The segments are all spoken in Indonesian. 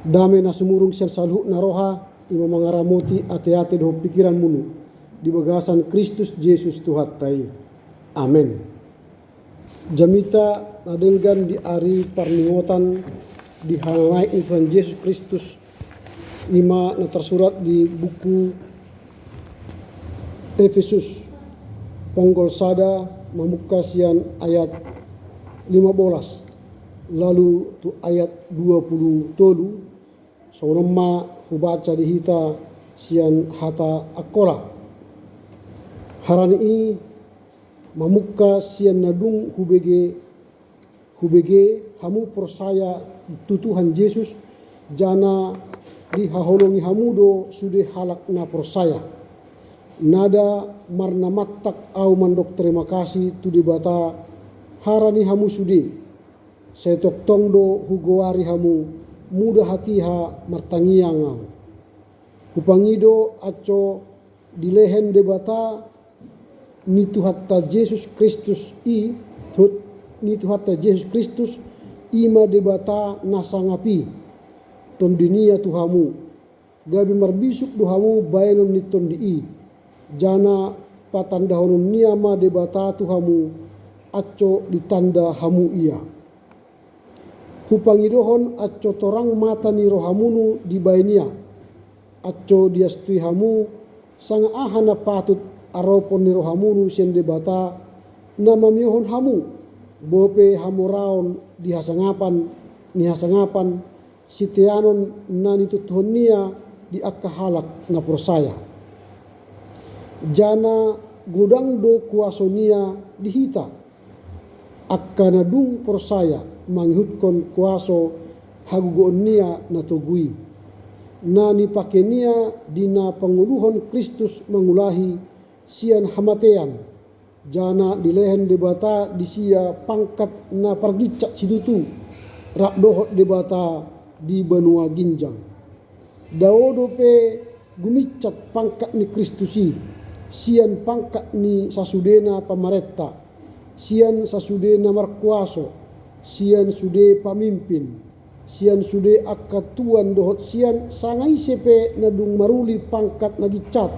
Dame na sumurung siyan saluh na roha, ima mangaramoti ate-ate do pikiran munu. Di bagasan Kristus Yesus Tuhan tai. Amin. Jamita nadenggan di ari parningotan di hananai Tuhan Yesus Kristus ima na tersurat di buku Efesus ponggol sada mamuka sian ayat 15 lalu tu ayat 20 tolu saurema hubaca di hita sian hata akola harani i mamuka sian nadung hubege hamu persaya tu Tuhan Yesus jana di haholongi hamudo sude halak na persaya nada marna matak au mandok terima kasih tu dibata harani hamu sude setok tongdo hugowari hamu muda hatiha martangianga hupangido aco dilehen debata ni Tuhatta Yesus Kristus ni Tuhatta Yesus Kristus ima debata nasangapi ton dunia tuhamu gabi marbisuk duhamu bayanon ni ton di jana patandahonun niama debata tuhamu aco ditanda hamu ia hupangidohon aco torang mata ni rohamunu di bayania aco diastui hamu sanga ahana patut aropon ni rohamunu sien debata nama miohon hamu bope hamu raon di hasangapan sitianon nani tutuhonia di akahalak na persaya jana gudang do kuasonia dihita akkana dung persaya manghutkan kuaso hagugonia na tugui nani pakenia dina panguluhon Kristus mangulahi sian hamatean jana dilehen debata disia pangkat na pargicak sidutu rak dohot debata di benua ginjang daodo pe gumicat pangkat ni Kristusi sian pangkat ni sasudena pamaretta sian sasudena markuaso sian sude pamimpin sian sude akatuan dohot sian sangai sepe nadung maruli pangkat nagicat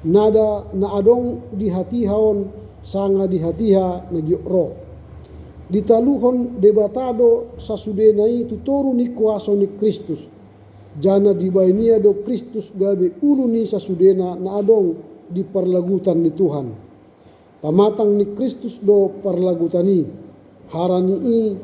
nada na adong di hati haon sanga di hatiha nagiokro ditaluhon debatado sasudenai tutoru ni kuaso ni Kristus jana dibainia do Kristus gabe ulu ni sasudena na adong di parlagutan ni Tuhan pamatang ni Kristus do parlagutani harani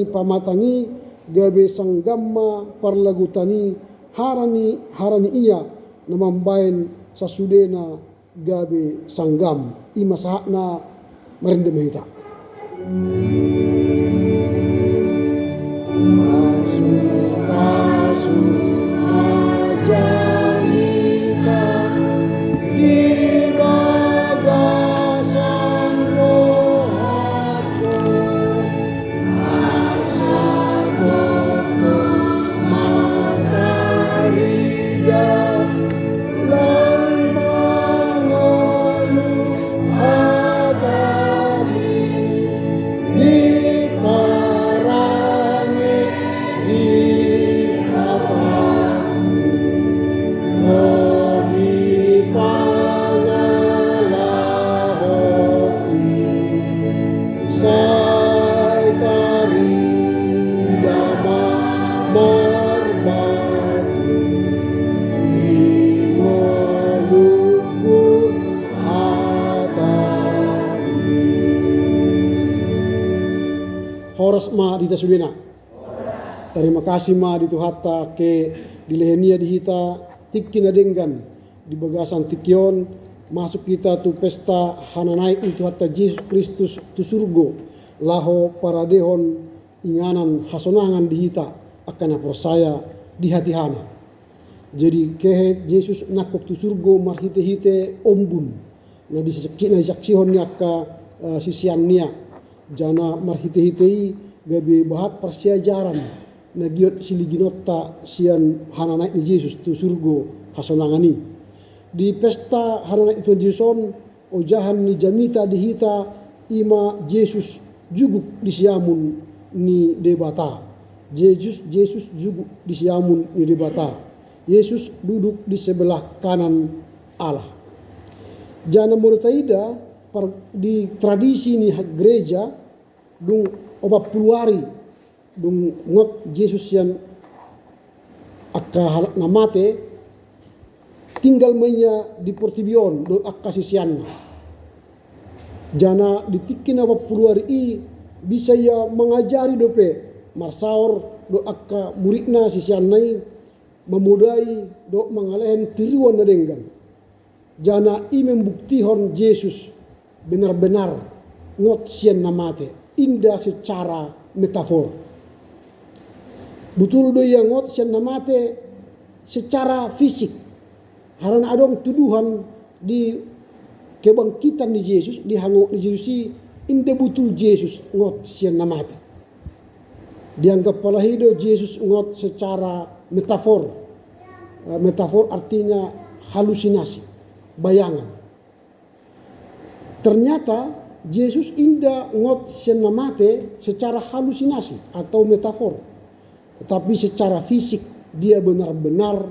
pamatangi gabe sanggamma parlagutani harani iya namambain sasudena gabe sanggam imasahna marindem hita Horas ma di tasudena. Terima kasih ma di Tuhatta ke dilehenia di hita tikki nadenggan di bagasan tikion masuk kita tu pesta hananai itu Tuhatta Yesus Kristus tu surgo laho paradehon inganan hasonangan di hita akan persaya di hati hana. Jadi kehe Yesus nakok tu surgo marhite-hite ombun na disaksihon nyaka sisian nia jana marhite-hitei gabe bahat persiajaran na giot siliginotta sian hananai ni Yesus tu surgo hasonangani di pesta hananai itu Yesuson ojahan ni jamita dihita ima Yesus juguk disiamun ni debata Yesus juga di siamun ni dibata. Yesus duduk di sebelah kanan Allah. Jana mortaida di tradisi ni gereja dung oba puluari dung ngot Yesus yang akka halak namate tinggal maya di portibion do akka sisianna. Jana ditikin oba puluari i bisa ya mengajari dope marsaor do akka muridna sisiannai memudai do mangalahen tiruan na denggan. Jana i membuktihon Yesus benar-benar ngot sian namate indah secara metafor. Betul do yang ngot sian namate secara fisik. Harana adong tuduhan di kebangkitan di Yesus, di hangok di Yesus indah betul Yesus ngot sian namate. Dianggap pala hidup Yesus ngot secara metafor. Metafor artinya halusinasi, bayangan. Ternyata Yesus indah ngot senamate secara halusinasi atau metafor. Tetapi secara fisik dia benar-benar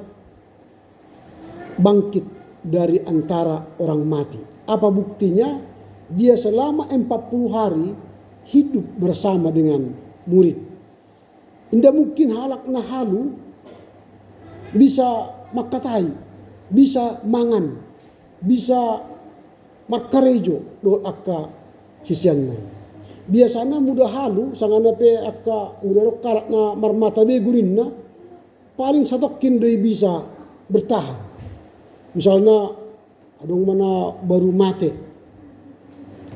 bangkit dari antara orang mati. Apa buktinya? Dia selama 40 hari hidup bersama dengan murid. Indah mungkin halak na halu bisa makatai, bisa mangan, bisa markarejo do akka sisianna. Biasanya muda halu sangana pe akka muda karak na marmata be gurinna paling satokin doi bisa bertahan. Misalnya adong mana baru mate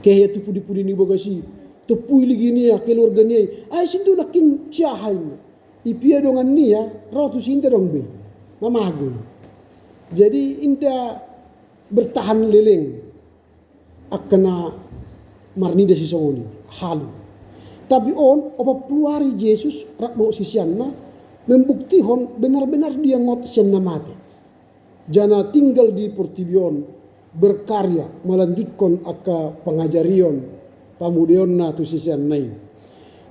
kaya tu pudi-pudi ni bagasi tepui lagi ni ya keluarga ni ay sindu nakin siahay ipia dongan ni ya ratu sinda dong be mamago. Jadi indah bertahan leleng akana marnida si songoni halu. Tapi on opa peluari Yesus rakbo sisianna membuktihon benar-benar dia ngot sianna mate. Jana tinggal di portibion berkarya melanjutkan aka pengajarion pamudion na tu sisiannai.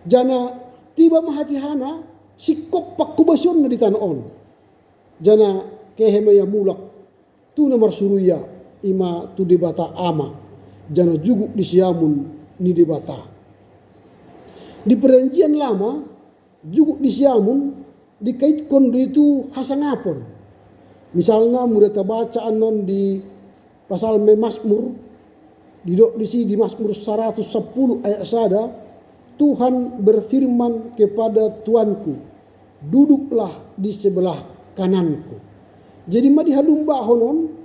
Jana tiba mahatihana sikop pakubasion na di tanah on. Jana kehemaya mulak tu namar suruya ima tu dibata ama. Jana juguk di siamun ni dibata. Di perjanjian lama juguk di siamun dikaitkan itu hasangapon. Misalnya mudah tabacaan non di pasal Mazmur di Mazmur 110 ayat sada Tuhan berfirman kepada Tuanku, duduklah di sebelah kananku. Jadi madi hadumba honon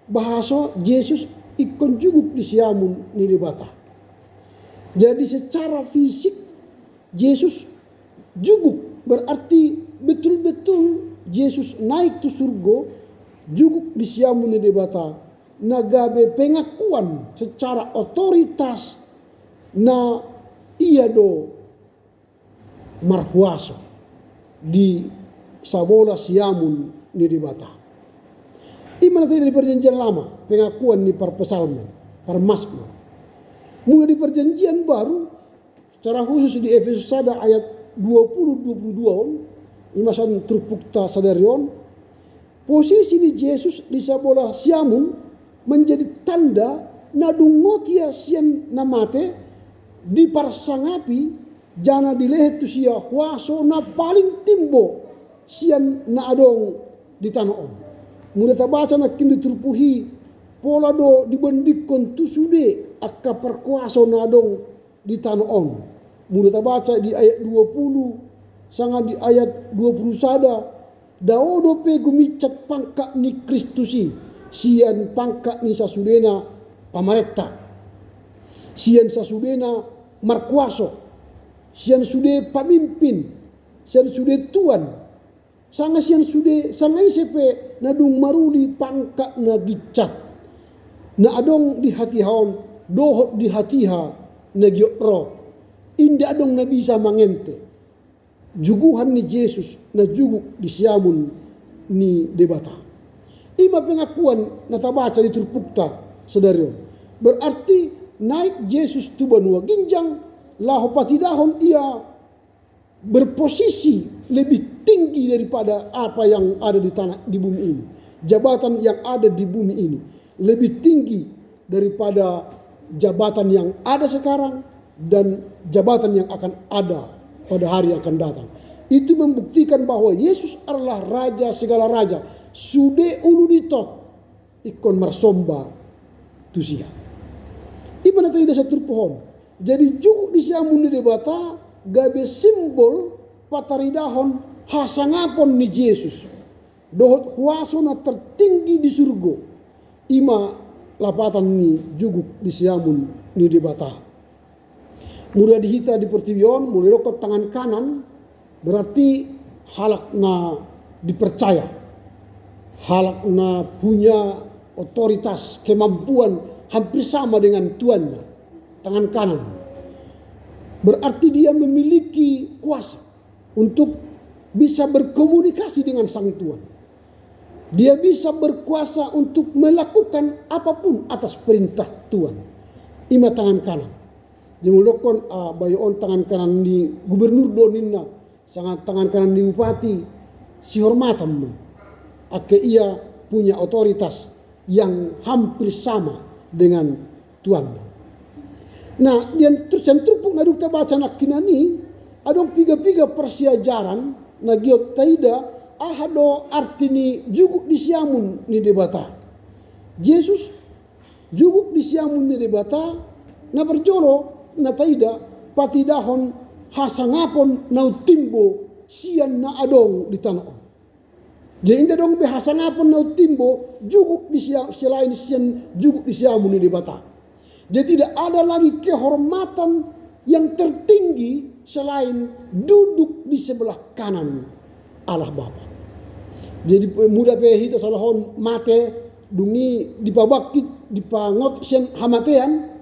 bahasa Yesus ikon juguk di siamun ni dibata. Jadi secara fisik Yesus juguk berarti betul-betul Yesus naik ke surga juguk di siamun ni dibata nagabe pengakuan secara otoritas na ia do marhuaso di sabola siamun ni dibata. Imana tadi di perjanjian lama pengakuan ni par pesalmen, par Mazmur. Mulai di perjanjian baru secara khusus di Efesus sada ayat 20-22 imasan trupukta sadarion posisi di Yesus di sabola siamun menjadi tanda nadungotia sian namate diparsangapi jana dilehet tu sia huaso na paling timbo sian na adong di tanah on. Muda tabaca na kin diturupuhi pola do dibandikon tu sude akka perkuaso na adong di tanah on. Muda tabaca di ayat 20 sangat di ayat 20 sada daodo pe gumicat pangka ni Kristusi sian pangka ni sasudena pamaretta sian sasudena markuaso sian sude pamimpin sian sude tuan sanga sian sude sanga isepe nadung maruli pangka na gicat na adong di hati haon dohot di hatiha na giotro inda adong na bisa mangente juguhan ni Yesus na juguk di siamun ni debata. Ima pengakuan na tabaca di turpukta saudara. Berarti naik Yesus tu banua ginjang laho patidahon ia berposisi lebih tinggi daripada apa yang ada di bumi ini. Jabatan yang ada di bumi ini lebih tinggi daripada jabatan yang ada sekarang dan jabatan yang akan ada pada hari yang akan datang. Itu membuktikan bahwa Yesus adalah raja segala raja. Sude uluditot ikon marsomba tusia. Iman tidak satu pohon. Jadi juga di siamun di bata gabe simbol pataridahon hasangapon ni Yesus. Dohot huasona tertinggi di surga. Ima lapatan ni juguk di siamun ni di bata. Mudah dihita di pertiwion, mulai rokok tangan kanan, berarti halak na dipercaya. Halak na punya otoritas, kemampuan hampir sama dengan tuannya. Tangan kanan. Berarti dia memiliki kuasa untuk bisa berkomunikasi dengan sang tuan. Dia bisa berkuasa untuk melakukan apapun atas perintah Tuhan. Ima tangan kanan. Jemulokon bayon tangan kanan di gubernur doninna, sangat tangan kanan di bupati, si hormatan mo. Ake ia punya otoritas yang hampir sama dengan Tuhan. Nah, yang tercentrupuk na dukta baca nak kinani, adong piga-piga persiajaran na giot taida ahado artini juguk di siamun ni debata. Yesus juguk di siamun ni debata na berjolo na taida patidahon hasangapon na timbo sian na adong di tanah. Jadi inda dong be hasangapon na timbo juguk di selain sian juguk di siamun ni debata. Jadi tidak ada lagi kehormatan yang tertinggi selain duduk di sebelah kanan Allah Bapa. Jadi muda pe hita salahon mate dungi dipabakit dipangot sian hamatean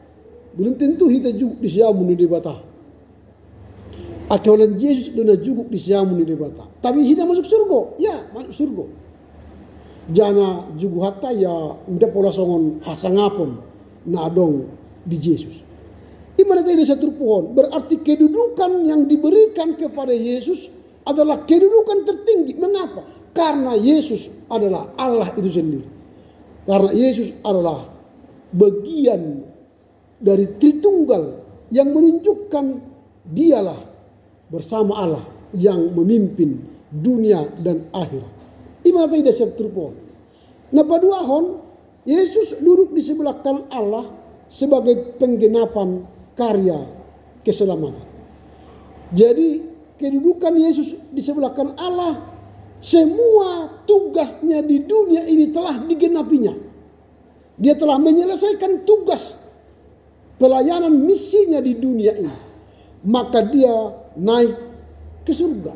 belum tentu hita juguk di siamun ni debata. Akolan Yesus dona juguk di siamun ni debata. Tapi hita masuk surga, ya masuk surga. Jana jugu hatta ya nda pola songon hasangapon na adong di Yesus. Ibarat ini satu pohon, berarti kedudukan yang diberikan kepada Yesus adalah kedudukan tertinggi. Mengapa? Karena Yesus adalah Allah itu sendiri. Karena Yesus adalah bagian dari Tritunggal yang menunjukkan dialah bersama Allah yang memimpin dunia dan akhirat. Ibarat ini satu pohon. Nah paduahon, Yesus duduk di sebelah kanan Allah sebagai penggenapan karya keselamatan. Jadi kedudukan Yesus di sebelah kanan Allah, semua tugasnya di dunia ini telah digenapinya. Dia telah menyelesaikan tugas pelayanan misinya di dunia ini. Maka dia naik ke surga.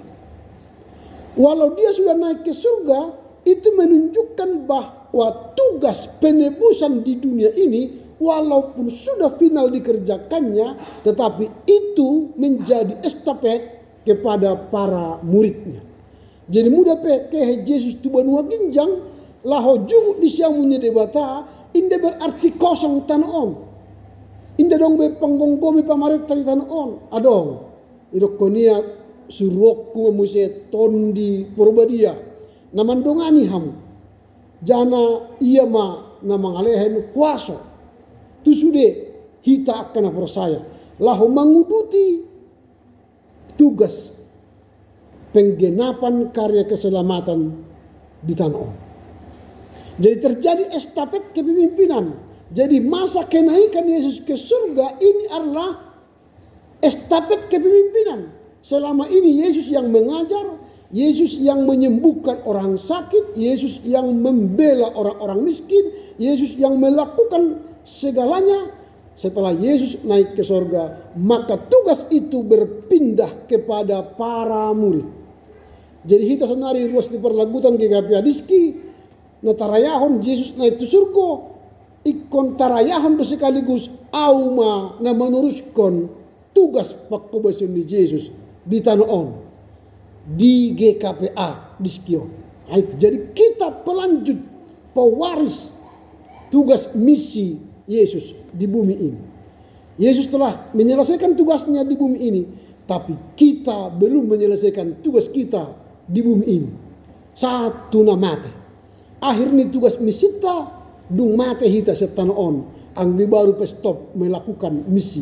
Walau dia sudah naik ke surga, itu menunjukkan bahwa tugas penebusan di dunia ini walaupun sudah final dikerjakannya, tetapi itu menjadi estafet kepada para muridnya. Jadi muda pe ke Yesus tu banua ginjang laho jugu di siamunnya debata inde berarti kosong tanah on. Inde dong be panggonggomi pamaret tadi tanah on. Adong idokonia suruok ku muse tondi porbadia namandongani ham. Jana iya ma namangalehen kuaso. Tu sude hita akan persaya laho menguduti tugas penggenapan karya keselamatan di tanah on. Jadi terjadi estafet kepemimpinan. Jadi masa kenaikan Yesus ke surga ini adalah estafet kepemimpinan. Selama ini Yesus yang mengajar, Yesus yang menyembuhkan orang sakit, Yesus yang membela orang-orang miskin, Yesus yang melakukan segalanya. Setelah Yesus naik ke surga, maka tugas itu berpindah kepada para murid. Jadi hita senari ruas di perlagutan GKP Adiski, na tarayahon Yesus naik ke surga, ikon tarayahon sekaligus auma na meneruskan tugas pakkobasion di Yesus di tanah on, di GKPA Diskio. Jadi kita pelanjut, pewaris tugas misi Yesus di bumi ini. Yesus telah menyelesaikan tugasnya di bumi ini. Tapi kita belum menyelesaikan tugas kita di bumi ini. Satu na mate. Akhirnya tugas misita dung mate hita setana on. Ang baru stop melakukan misi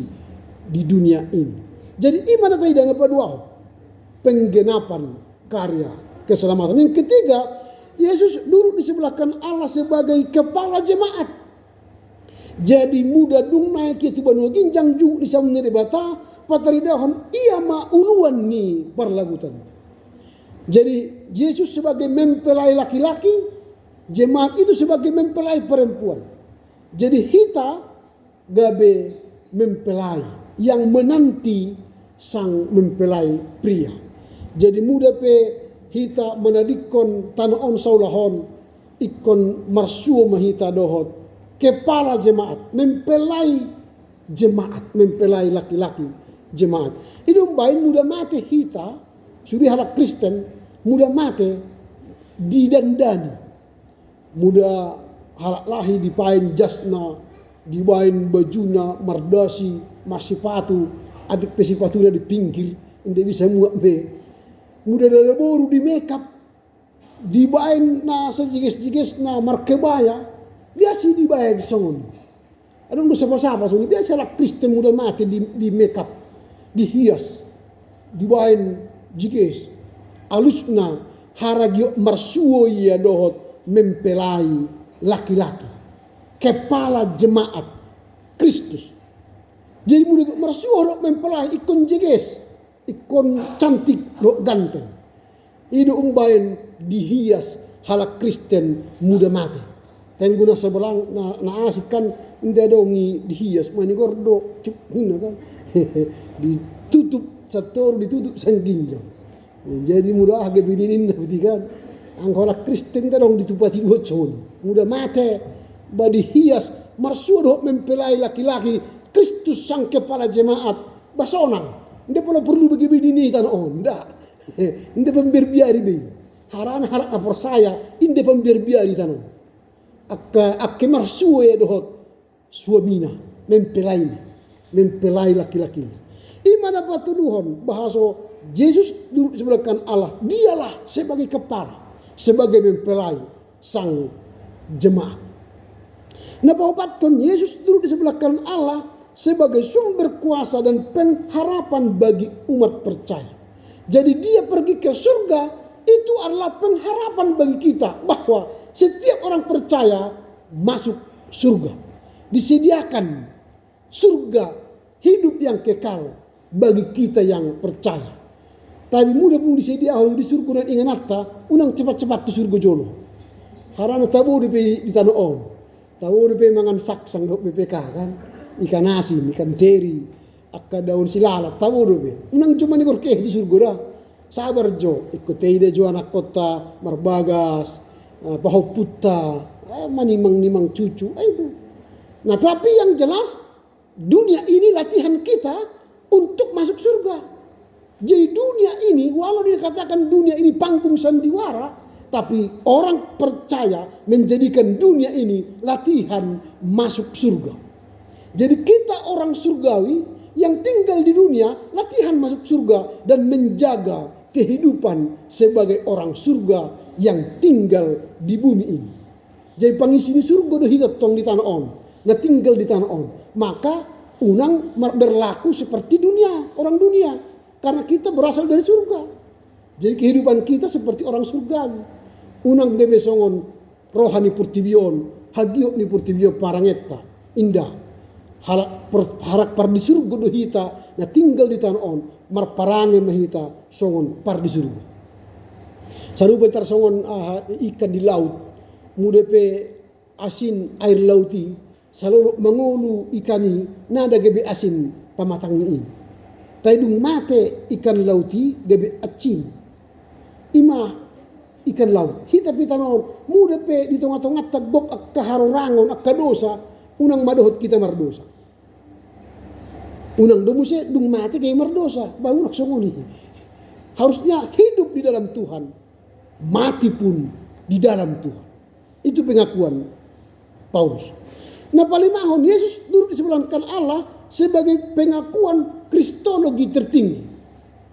di dunia ini. Jadi iman tadi dan kedua penggenapan karya keselamatan. Yang ketiga, Yesus duduk di sebelah kanan Allah sebagai kepala jemaat. Jadi muda dung naik itu banu ginjang jung di samun bata pataridahan ia ma uluan ni parlagutan. Jadi Yesus sebagai mempelai laki-laki, jemaat itu sebagai mempelai perempuan. Jadi kita gabe mempelai yang menanti sang mempelai pria. Jadi muda pe hita menadikon tanah on saulahon ikon marsuo mahita dohot kepala jemaat, mempelai jemaat, mempelai laki-laki jemaat. Itu bain muda mate hita sudah halak Kristen muda mate didandani, muda halak lahi dipain jasna, dibain bajuna mardasi masipatu, adik pesipatunya di pinggir, indah bisa muak be. Muda dada boru di makeup, dibain na sejiges-jiges na markebaya, biasa dibayar di songon. Ada dosa apa songon, biasa lah Kristen muda mati di makeup, dihias, dibain jiges, alusna haragio marsuo ya dohot mempelai laki-laki, kepala jemaat Kristus. Jadi muda marsuo dohot mempelai ikon jiges, ikon cantik dohot ganteng. Itu umbain dihias halak Kristen muda mati. Tengguna sebelang na asik kan indah dongi dihias mani gordo cuk hina kan ditutup sator ditutup sangginjo. Jadi mudah age binin berarti kan angkola Kristen dong ditupati bocon muda mate badi hias marsudo mempelai laki-laki Kristus sang kepala jemaat basonang indah perlu bagi bini tanah on ndak indah pemberbiari be harana harak apor saya indah pemberbiari tanah Akka marsuo ya dohot suamina mempelai laki-lakinya. Imana patuluhon bahasa Yesus duduk di sebelah kanan Allah. Dialah sebagai kepala, sebagai mempelai sang jemaat. Nah paupatkan Yesus duduk di sebelah kanan Allah sebagai sumber kuasa dan pengharapan bagi umat percaya. Jadi dia pergi ke surga itu adalah pengharapan bagi kita bahwa setiap orang percaya masuk surga. Disediakan surga hidup yang kekal bagi kita yang percaya. Tapi mudah pun disediakan di surga dan inganata unang cepat-cepat di surga jolo. Harana tabu di tanah on. Tabu di mangan saksang dok BPK kan. Ikan asin, ikan teri, akka daun silalat tabu di. Unang cuma nikor di surga dah. Sabar jo, ikut ide jo anak kota Marbagas. Pahau puta, manimang-nimang cucu, itu. Nah tapi yang jelas dunia ini latihan kita untuk masuk surga. Jadi dunia ini walau dikatakan dunia ini panggung sandiwara, tapi orang percaya menjadikan dunia ini latihan masuk surga. Jadi kita orang surgawi yang tinggal di dunia latihan masuk surga dan menjaga kehidupan sebagai orang surga yang tinggal di bumi ini. Jadi pangisi di surga dah hidat tong di tanah on. Nah tinggal di tanah on. Maka unang berlaku seperti dunia, orang dunia. Karena kita berasal dari surga. Jadi kehidupan kita seperti orang surgawi. Unang bebe songon rohani purtibion, hagiok ni purtibio parangeta. Indah. Harak par di surga dah hita. Nah tinggal di tanah on. Marparange mahita songon par di surga. Sarupa tarsongon ikan di laut, muda pe asin air lauti, selalu mengulu ikani nada gebe asin pamatangnya ini. Taidung mate ikan lauti gebe acin, ima ikan laut. Hita pitanon muda pe di tengah-tengah tagok akka harorangon akka dosa, unang madohot kita mardosa. Unang domuse dung mate kayak mardosa, bangun songoni. Harusnya hidup di dalam Tuhan. Mati pun di dalam Tuhan. Itu pengakuan Paulus. Nah palimahon Yesus duduk di sebelah kanan Allah sebagai pengakuan kristologi tertinggi.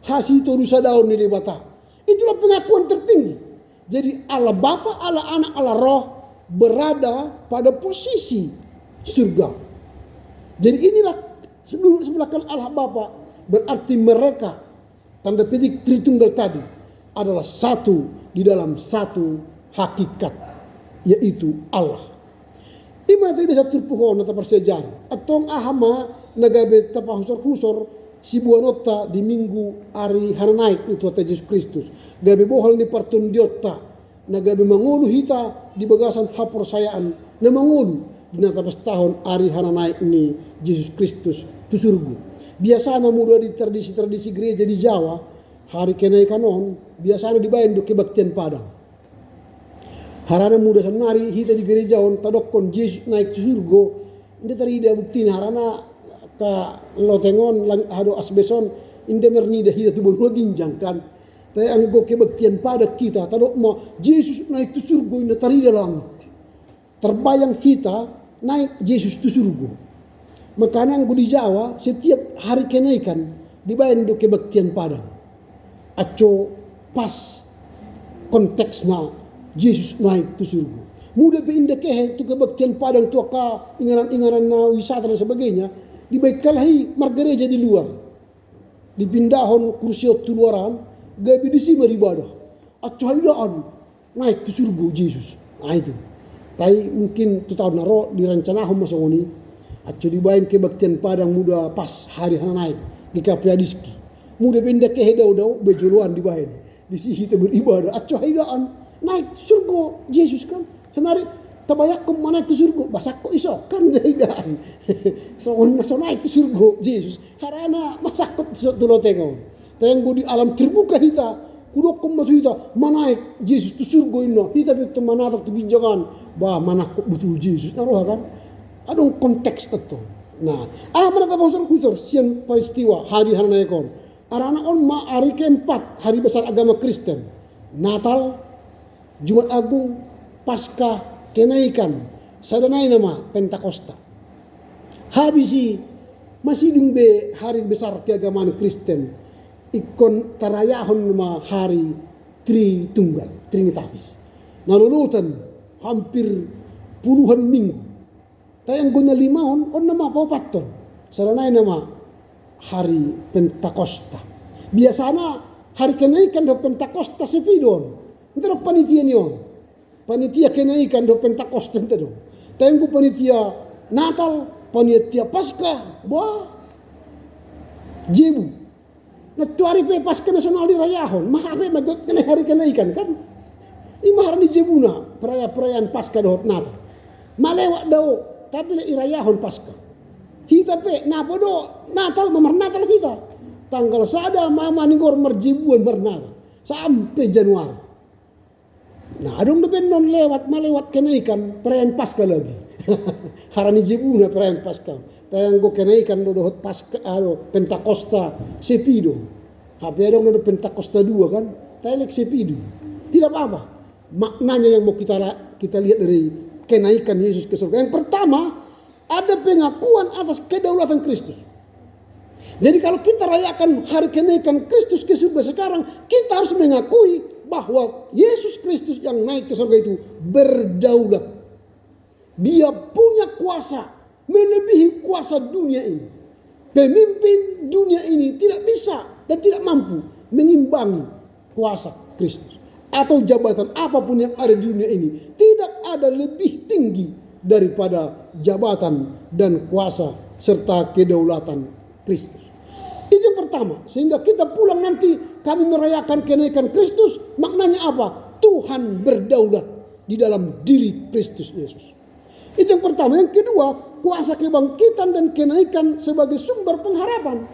hasito nusa daun ni debata. Itulah pengakuan tertinggi. Jadi Allah Bapa, Allah Anak, Allah Roh berada pada posisi surga. Jadi inilah sebelah kanan Allah Bapa, berarti mereka tanda petik Tritunggal tadi adalah satu di dalam satu hakikat, yaitu Allah. Ima tadi satu pohon atau persejari atau ahama nagabe tapahusor husor si buanota di minggu hari naik itu atau Yesus Kristus gabe bohol ni partun diota nagabe mangulu hita di bagasan hapersayaan na mangulu di natapas tahun hari naik ini Yesus Kristus tu surga. Biasanya mudah di tradisi gereja di Jawa hari kenaikan on biasanya dibayar do kebaktian Padang. Harana muda sanari hita di gereja on tadokon Yesus naik ke surga. Inde tari ida bukti harana ka lotengon lang hado asbeson inde mernida hita tu bon ginjang kan. Tay anggo kebaktian pada kita tadok mo Yesus naik ke surga inde tari ida langit. Terbayang kita naik Yesus ke surga. Makanya anggo di Jawa setiap hari kenaikan dibayar do kebaktian Padang. Aco pas konteksna Yesus naik ke surga. Mudah pindah ke tu kebaktian Padang tu ka ingaran-ingaran na wisata dan sebagainya. Dibaikalahi margereja di luar. Dipindahon kursi tu luaran. Gabi di sini beribadah. Acuhaidaan naik ke surga Yesus. Nah itu. Tapi mungkin tu tahun naro dirancanahon masuk ini. Acu dibayin kebaktian Padang muda pas hari naik. Di kapiadiski. Mudah pindah ke hedau-dau bejuluan dibayin. Di sini kita beribadah. Acuhaidaan naik surga Yesus kan senari tabayak kum naik ke surga basak kok iso kan daidaan so naik ke surga Yesus harana masak kok tulo tengok tenggo di alam terbuka hita kudok kum masuk hita manaik Yesus ke surga ino hita betul manatak tu bijangan bah manak kok betul Yesus naruh kan adong konteks itu nah mana tabang husor sian peristiwa hari naikon arana on ma hari keempat hari besar agama Kristen Natal Jumat Agung, Paskah, kenaikan, sadanay nama Pentakosta. Habisi masih be hari besar keagamaan Kristen. Ikon tarayahon nama hari Tritunggal, Trinitatis. Nalulutan hampir puluhan minggu. Tayang guna limahon, on nama papaton. Sadanay nama hari Pentakosta. Biasanya hari kenaikan do Pentakosta sepidon. Itu panitia niyo. Panitia kenaikan do Pentakosta itu do. Tengku panitia Natal, panitia Paskah, wah. Jebu. Nah tu hari Paskah nasional dirayahon. Maha apa magot kena hari kenaikan kan? Imahar ni jebuna perayaan Paskah do Natal. Malewat do tapi le irayahon Paskah. Kita pe napa do Natal mamar Natal kita. Tanggal sada mama ningor merjibuan bernatal sampai Januari. Nah, adong deben non malewat kenaikan perayaan Paskah lagi. Harani jebuna perayaan Paskah. Tayang go kenaikan do dohot Paskah Pentakosta sepido. Hape adong do Pentakosta 2 kan. Tayang sepido. Tidak apa-apa. Maknanya yang mau kita lihat dari kenaikan Yesus ke surga. Yang pertama, ada pengakuan atas kedaulatan Kristus. Jadi kalau kita rayakan hari kenaikan Kristus ke surga sekarang, kita harus mengakui bahwa Yesus Kristus yang naik ke surga itu berdaulat. Dia punya kuasa melebihi kuasa dunia ini. Pemimpin dunia ini tidak bisa dan tidak mampu mengimbangi kuasa Kristus. Atau jabatan apapun yang ada di dunia ini. Tidak ada lebih tinggi daripada jabatan dan kuasa serta kedaulatan Kristus. Itu yang pertama. Sehingga kita pulang nanti kami merayakan kenaikan Kristus. Maknanya apa? Tuhan berdaulat di dalam diri Kristus Yesus. Itu yang pertama. Yang kedua, kuasa kebangkitan dan kenaikan sebagai sumber pengharapan.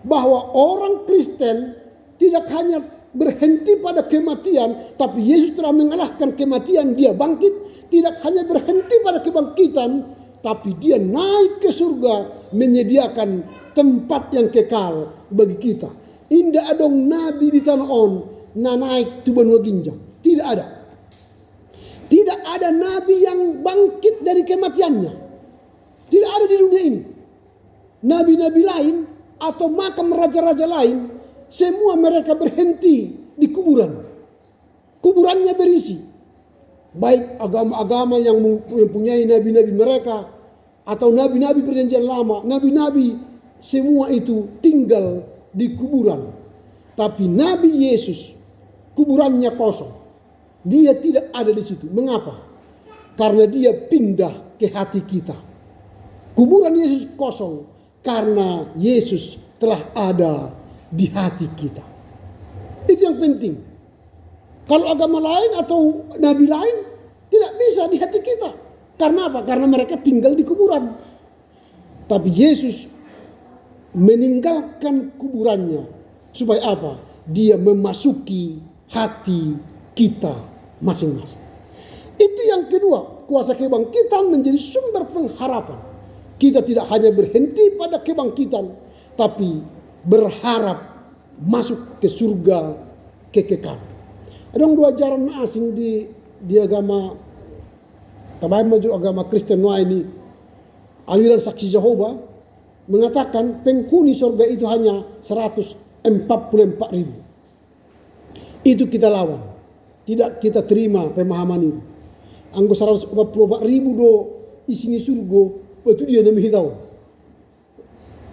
Bahwa orang Kristen tidak hanya berhenti pada kematian. Tapi Yesus telah mengalahkan kematian. Dia bangkit. Tidak hanya berhenti pada kebangkitan. Tapi dia naik ke surga menyediakan tempat yang kekal bagi kita. Indah adong nabi di tanah on na naik tu benua ginjang. Tidak ada. Tidak ada nabi yang bangkit dari kematiannya. Tidak ada di dunia ini. Nabi-nabi lain atau makam raja-raja lain semua mereka berhenti di kuburan. Kuburannya berisi baik agama-agama yang mempunyai nabi-nabi mereka atau nabi-nabi perjanjian lama, nabi-nabi, semua itu tinggal di kuburan. Tapi Nabi Yesus, kuburannya kosong. Dia tidak ada di situ. Mengapa? Karena dia pindah ke hati kita. Kuburan Yesus kosong karena Yesus telah ada di hati kita. Itu yang penting. Kalau agama lain atau nabi lain tidak bisa di hati kita. Karena apa? Karena mereka tinggal di kuburan. Tapi Yesus meninggalkan kuburannya. Supaya apa? Dia memasuki hati kita masing-masing. Itu yang kedua. Kuasa kebangkitan menjadi sumber pengharapan. Kita tidak hanya berhenti pada kebangkitan. Tapi berharap masuk ke surga kekekalan. Ada dua ajaran asing di agama tabayan maju agama Kristen ini, aliran saksi Jehovah mengatakan penghuni surga itu hanya 144.000. Itu kita lawan. Tidak kita terima pemahaman itu. Anggo 144.000 do isini surga, itu dia demi tahu.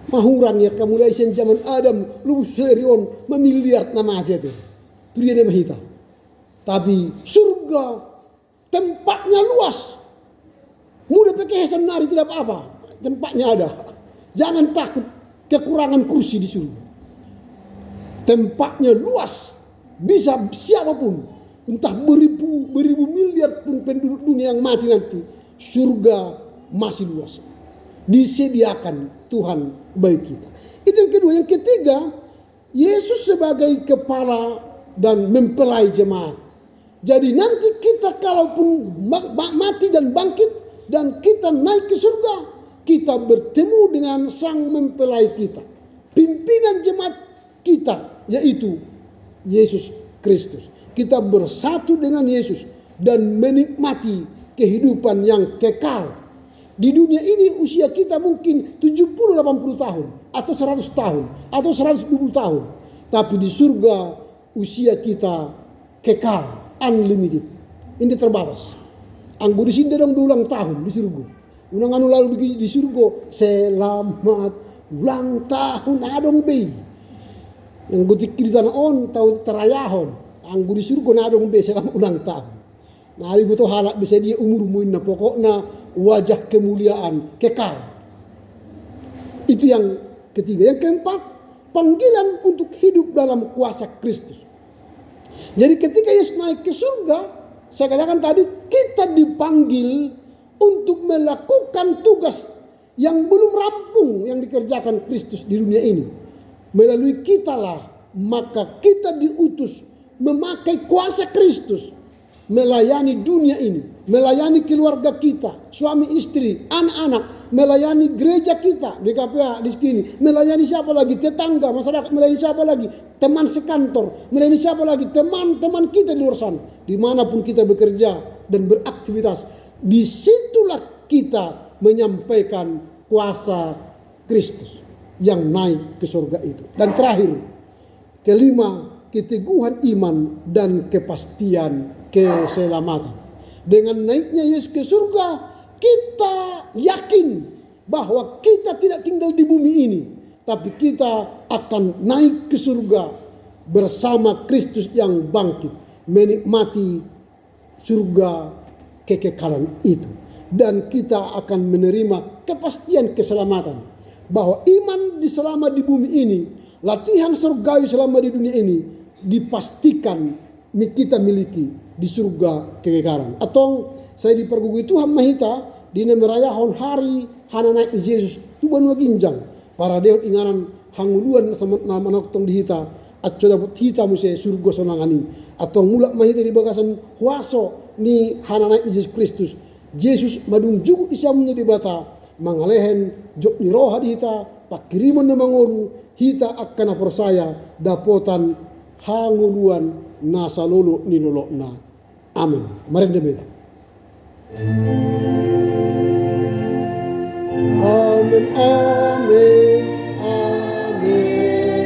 Mahurang ya mulai sen zaman Adam lu serion memiliar nama aja itu. Itu dia demi tahu. Tapi surga tempatnya luas. Mudah pakai senari tidak apa-apa. Tempatnya ada. Jangan takut kekurangan kursi di surga. Tempatnya luas. Bisa siapapun. Entah beribu miliar pun penduduk dunia yang mati nanti. Surga masih luas. Disediakan Tuhan bagi kita. Itu yang kedua. Yang ketiga, Yesus sebagai kepala dan mempelai jemaat. Jadi nanti kita kalaupun mati dan bangkit dan kita naik ke surga, kita bertemu dengan sang mempelai kita. Pimpinan jemaat kita yaitu Yesus Kristus. Kita bersatu dengan Yesus dan menikmati kehidupan yang kekal. Di dunia ini usia kita mungkin 70-80 tahun atau 100 tahun atau 120 tahun. Tapi di surga usia kita kekal. Unlimited. Ini terbatas. Anggo di sini dong ulang tahun di surga. Unang anu lalu di surga, selamat ulang tahun adong be. Yang gotik di tanah on tahu terayahon. Anggo di surga nadong be selamat ulang tahun. Nah, hari butuh halak bisa dia umur muin pokoknya wajah kemuliaan kekal. Itu yang ketiga. Yang keempat, panggilan untuk hidup dalam kuasa Kristus. Jadi ketika Yesus naik ke surga, saya katakan tadi kita dipanggil untuk melakukan tugas yang belum rampung yang dikerjakan Kristus di dunia ini. Melalui kitalah maka kita diutus memakai kuasa Kristus melayani dunia ini, melayani keluarga kita, suami istri, anak-anak, melayani gereja kita, GKPA di sini, melayani siapa lagi, tetangga, masyarakat, melayani siapa lagi, teman sekantor, melayani siapa lagi, teman-teman kita di luar sana, dimanapun kita bekerja dan beraktivitas, disitulah kita menyampaikan kuasa Kristus yang naik ke surga itu. Dan terakhir, kelima, keteguhan iman dan kepastian keselamatan. Dengan naiknya Yesus ke surga, kita yakin bahwa kita tidak tinggal di bumi ini, tapi kita akan naik ke surga bersama Kristus yang bangkit, menikmati surga kekekalan itu. Dan kita akan menerima kepastian keselamatan, bahwa iman selama di bumi ini, latihan surgawi selama di dunia ini dipastikan kita miliki di surga kekekalan. Atau saya dipergugui Tuhan Mahita di merayahon hari hana naik Yesus tu banua ginjang para deot inganan hanguluan sama nama noktong di hita atau dapat hita muse surga sonangani atau mulak Mahita di bagasan huaso ni hana naik Yesus Kristus Yesus madung jugu isamunya di bata mangalehen jok ni roha di hita pakiriman na mangolu hita akan persaya dapotan hanguluan nasa lolo ninolo na. Amin. Mari demi. Amin, amin, amin.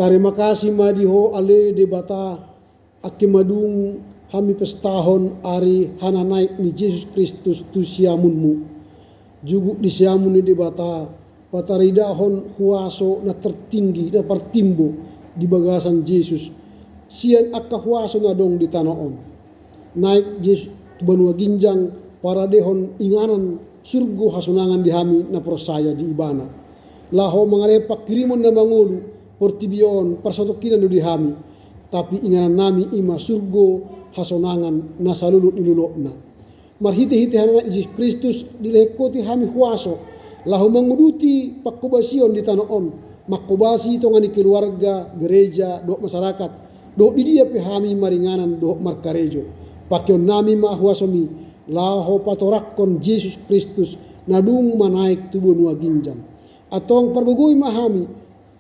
Terima kasih madiho ale debata akimadung hami pestahon ari hana naik ni Yesus Kristus tu siamunmu. Jugu di siamun ni debata pataridahon huaso na tertinggi na partimbo di bagasan Yesus. Sian akka huaso na dong di tanaon. Naik Yesus banua ginjang para dehon inganan surgo hasunangan di hami na prosaya di ibana. Laho mangarepak kirimon na mangulu portibion persatokinan di hami. Tapi inganan nami ima surgo hasunangan na salulut nilulokna. Marhiti-hiti hana Yesus Kristus dilekoti hami huaso. Laho menguduti pakubasion di tanaon. Makubasi tongani keluarga, gereja, doa masyarakat. Doa di dia hami maringanan doa markarejo. Pakion nami mahuasomi. Laho patorakon Yesus Kristus nadung manaik tubuh nua ginjang. Atong pargugui mahami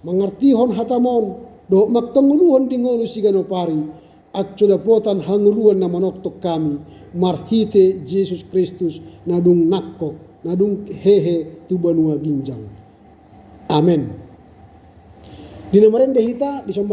mengertihon hatamon do makkanguluhon dingolu sigano pari at sudapotan hanguluhan na manoktok kami marhite Yesus Kristus nadung nakkok nadung hehe tubuh nua ginjang. Amen. Dinamaren dehita disombat